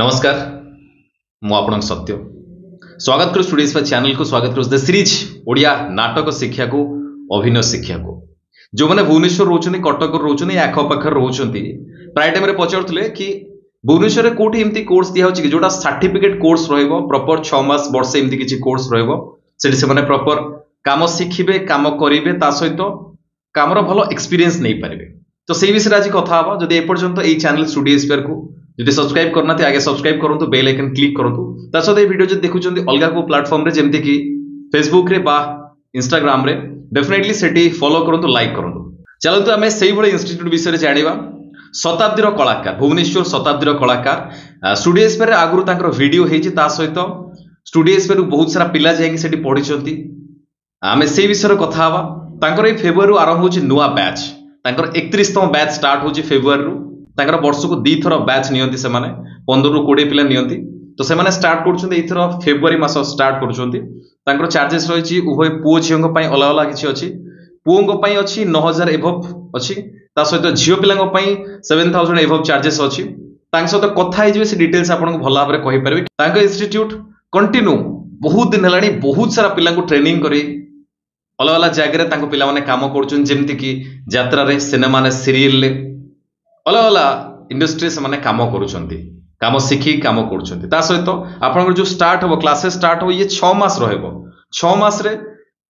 नमस्कार मु आपन सत्य स्वागत करू स्टूडियोज चैनल को स्वागत करू द सीरीज ओडिया नाटक शिक्षा को अभिनय शिक्षा को जो मैंने भुवनेश्वर रोचनी कटक रोचनी आखपाखर रोचनी प्राय टाइम पचारुले कि भुवनेश्वर में कौटी एमती कोर्स दिया कि जोटा सर्टिफिकेट कोर्स प्रॉपर 6 मास वर्षे एमती किसी कोर्स से प्रॉपर काम शिखिबे काम करेंगे सहित काम भल एक्सपीरियंस नहीं पारे। तो से विषय आज कथा हवा जदि एपर्यंत ये चैनल स्टूडियो स्पेयर को जदि सब्सक्राइब करना आगे सब्सक्राइब करूँ बेल आइकन क्लिक करूँ सहित ये वीडियो जो देखुं अलग को प्लाटफर्म रे जमती कि फेसबुक रे बा इंस्टाग्राम रे डेफिनेटली सेठी फॉलो करूँ लाइक करूँ। चलते आम से इंस्टीट्यूट विषय जाना शताब्दीर कलाकार भुवनेश्वर शताब्दीर कलाकार स्टूडियो स्पेयर आगुरी वीडियो होता सहित स्टूडियो स्पेयर बहुत सारा पिला जाकि पढ़ी आम से विषय कथा हवा। ये फेब्रुआरी आरंभ हो नुआ बैच 31तम बैच स्टार्ट हो फेब्रुआरी वर्ष को 2 थर बैच नियंती से 15 ରୁ 20 पिला नियंती। तो से स्टार्ट कर फेब्रुआरी मास स्टार्ट कर चार्जेस रही उभय पुओ झील अलग अलग किसी अच्छी पुओं अच्छी 9000 एभव अच्छी सहित झील पिला 7000 एभव चार्जेस अच्छी सहित कथा से डिटेल्स आपको भल भाव में कहीपर। इंस्टीट्यूट कंटिन्यू बहुत दिन है बहुत सारा पिला ट्रेनिंग कर अलग अलग जगह पिला काम करमती कि यात्रा सिनेमा सीरियल अलग अलग इंडस्ट्री से काम कम शिखी काम कर सहित आप जो स्टार्ट हम क्लासेस स्टार्ट हो ये 6 मास रहा 6 मास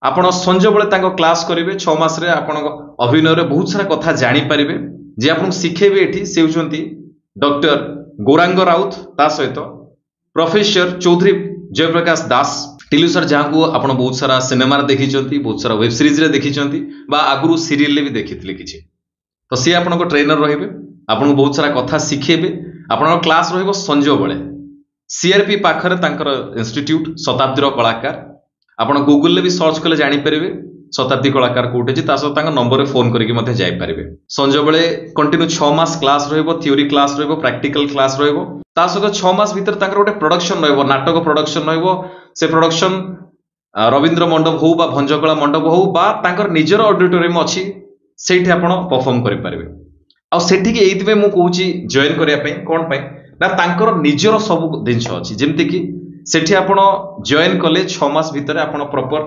आप संज बेले क्लास करेंगे 6 मास आप अभिनय बहुत सारा कथा जापर जे आपको शिखेबे ये से होती डॉक्टर गौरांग राउत सहित प्रोफेसर चौधरी जयप्रकाश दास टिलु सर जहाँ को आप बहुत सारा सिनेमा देखी बहुत सारा वेब सीरीज देखी आगुरी सीरियल भी देखी किसी। तो सी आप ट्रेनर रे आपको बहुत सारा कथा शिखेबे आप क्लास रंज बेले सीआरपी पाखरे इंस्टीट्यूट शताब्दीर कलाकार आप गूगल भी सर्च कले जापर शताब्दी कलाकार कौटे सहित नंबर फोन करके जापर संज बेले कंटिन्यू 6 मास class theory class practical class सहित 6 मास भीतर गोटे प्रोडक्शन नाटक प्रोडक्शन से प्रोडक्शन रवींद्र मंडप हो भंजकला मंडप हो निजर ऑडिटोरियम अच्छी से परफॉर्म करेंगे आठिकी मुझे जॉइन करने कौन ना निजर सब जिन अच्छी जमती कि सेठी आप जॉइन कले 6 मास भितर आप प्रॉपर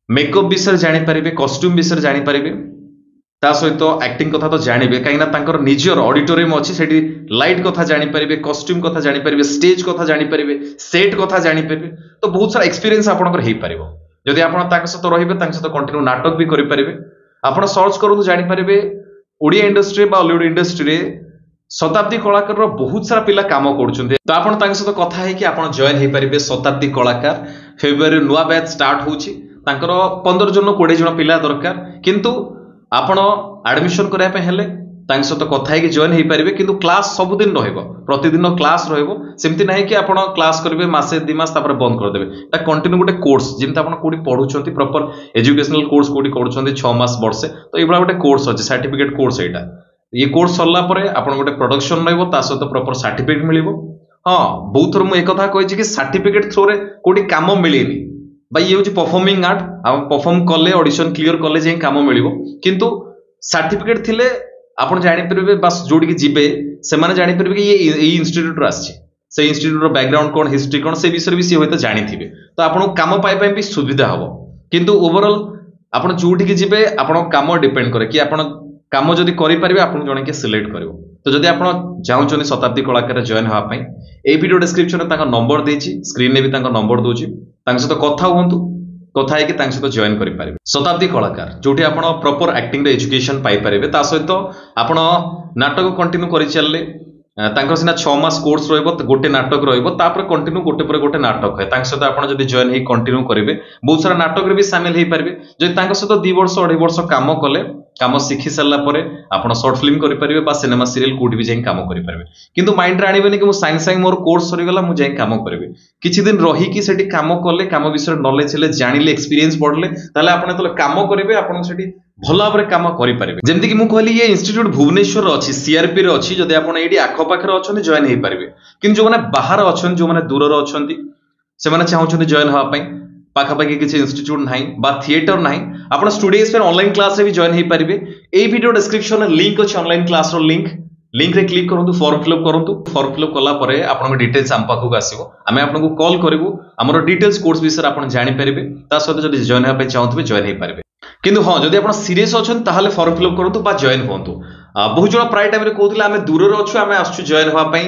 मेकअप विषय जापर कॉस्ट्यूम विषय जापर सहित एक्टिंग कथा तो जानवे कहीं निजर ऑडिटोरियम अच्छी से लाइट कथा जापर कॉस्ट्यूम कथा जापर स्टेज कथा जापर सेट कथा जापर तो बहुत सारा एक्सपीरियंस आपंकर जदि आप सहित रे सहित कंटिन्यू नाटक भी करेंगे आप सर्च करूँ जापर ओडिया इंडस्ट्री बॉलीवुड इंडस्ट्री शताब्दी कलाकार बहुत सारा पिला काम कर तो आप सहित कथा है जॉइन हो पारे शताब्दी कलाकार फेब्रुआरी नुआ बैच स्टार्ट हो 15 जन 20 जन पिला दरकार किंतु आपण एडमिशन कराया सहित कथा जॉइन हो पारे कि क्लास सबुदिन प्रतिदिन क्लास रमती ना कि आप क्लास करेंगे मसे 2 मास बंद करदे कंटिन्यू गोटे कोर्स जमी आप कौटी पढ़ुं प्रॉपर एजुकेशनल कोर्स कौटी कर 6 मास वर्षे तो ये गोटे कोर्स अच्छे सर्टिफिकेट कोर्स यहाँ ये कोर्स सरला आप गोटे प्रोडक्शन सहित प्रॉपर सर्टिफिकेट मिल। हाँ बहुत थर मुझे कही कि सर्टिफिकेट थ्रो कौटी काम मिलेनी भाई ये हूँ परफॉर्मिंग आर्ट आप परफॉर्म कले ऑडिशन क्लियर कले जाए काम मिल किंतु सर्टिफिकेट थिले आप जापर बस जोड़ी जीवे से जापर कि ये इंस्टीट्यूट से इंस्टीट्यूट बैकग्राउंड कौन हिस्ट्री कौन से विषय भी सी हूँ जानी तो आपको काम पाइबा भी सुविधा हम किंतु ओवरऑल आप जोटि जीवे आप काम डिपेंड करे कि आप काम जदि करेंगे आप जन के सिलेक्ट कर। तो जदि आप चाहते शताब्दी कलाकार जॉइन हाँपाई ये वीडियो डिस्क्रिप्शन में नंबर देती स्क्रीन में भी नंबर दूसरी सहित कथा हूँ कथा है सहित जॉइन करेंगे शताब्दी कलाकार जो आप प्रॉपर एक्टिंग एजुकेशन पाइपर सहित आप नाटक कंटिन्यू कर चलिए सीना 6 मास कोर्स रोटे नाटक रोपर कंटिन्यू गोटे पर गोटे नाटक है सहित आप जॉइन हो कंटिन्यू करेंगे बहुत सारा नाटक भी सामिल हो पारे जब सहित 2 वर्ष 2.5 वर्ष काम कले काम शिखी सारापर आप सर्ट फिल्म करेंगे सिनेमा सीरियल कौटी भी जाए काम करेंगे किंतु माइंड रे आने कि साइंग साइंग मोर कोर्स सरीगला मुझे काम करेंगे किसी दिन रही काम कले काम विषय नॉलेज है जानिले एक्सपीरियंस बढ़ले आप काम करेंगे आप भल भाव में काम करेंगे जमती कि मुझे ये इंस्टीट्यूट भुवनेश्वर अच्छी सीआरपी रे अच्छी जदि आप आखपाखे अच्छा जॉइन हो पारे कि जो मैंने बाहर अच्छा जो मैंने दूर अच्छा से चाहते जॉइन हाँपाई पाखापाखि किसी इंस्टीट्यूट ना थिएटर ना आप स्टूडियो ऑनलाइन क्लास रे भी जॉइन हो पारे। ये वीडियो डिस्क्रिप्शन में लिंक अच्छे ऑनलाइन क्लास लिंक लिंक रे क्लिक करंतु फॉर्म फिलअप कला परे आपन डिटेल्स आम पाखक आसीबो आमे आपनको कॉल करिवु हमर डिटेल्स कोर्स विषय आपन जानि परिबे ता सहित जदि जॉइन हेबे चाहउतबे जॉइन हे परिबे किंतु हां जदि आपन सीरियस अछन ताहाले फॉर्म फिलअप करंतु बा जॉइन होंतु बहुत जण प्राय टाइम रे कहउतले आमे दूर रे अछु आमे आसछु जॉइन होवा पई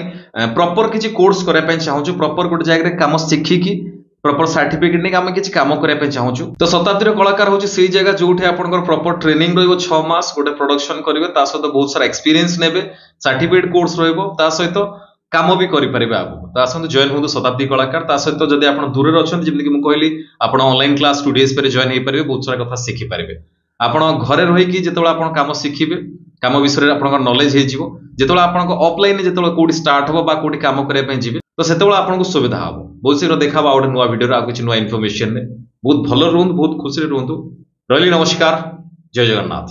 प्रॉपर किछि कोर्स करे पई चाहउछु प्रॉपर गोटे जाय रे काम सिखि की प्रॉपर सर्टिफिकेट नहीं आम किसी काम करने चाहूँ तो शताब्दी कलाकार हूँ से जगह जो प्रॉपर ट्रेनिंग रही 6 मास गोटे प्रोडक्शन करेंगे सहित बहुत सारा एक्सपीरियंस ने सर्टिफिकेट कोर्स रहित काम भी करेंगे आगे आसतु जॉइन हूँ शताब्दी कलाकार सहित जब आप दूर अच्छा जमीक कहली आप ऑनलाइन क्लास 2 days पर जॉइन हो पारे बहुत सारा कथा शिखिपारे आप घरे रही जो आप कम शिखे कम विषय आप नॉलेज हो आप ऑफलाइन जो कौटी स्टार्ट हम कौटी कम करने जी तो से आपको सुविधा हम बहुत शीघ्र देखा गोटे नुआ भिडियो आ किसी नुआ इनफॉरमेशन बहुत भल रुहतु बहुत खुशी रुहतु रही नमस्कार जय जगन्नाथ।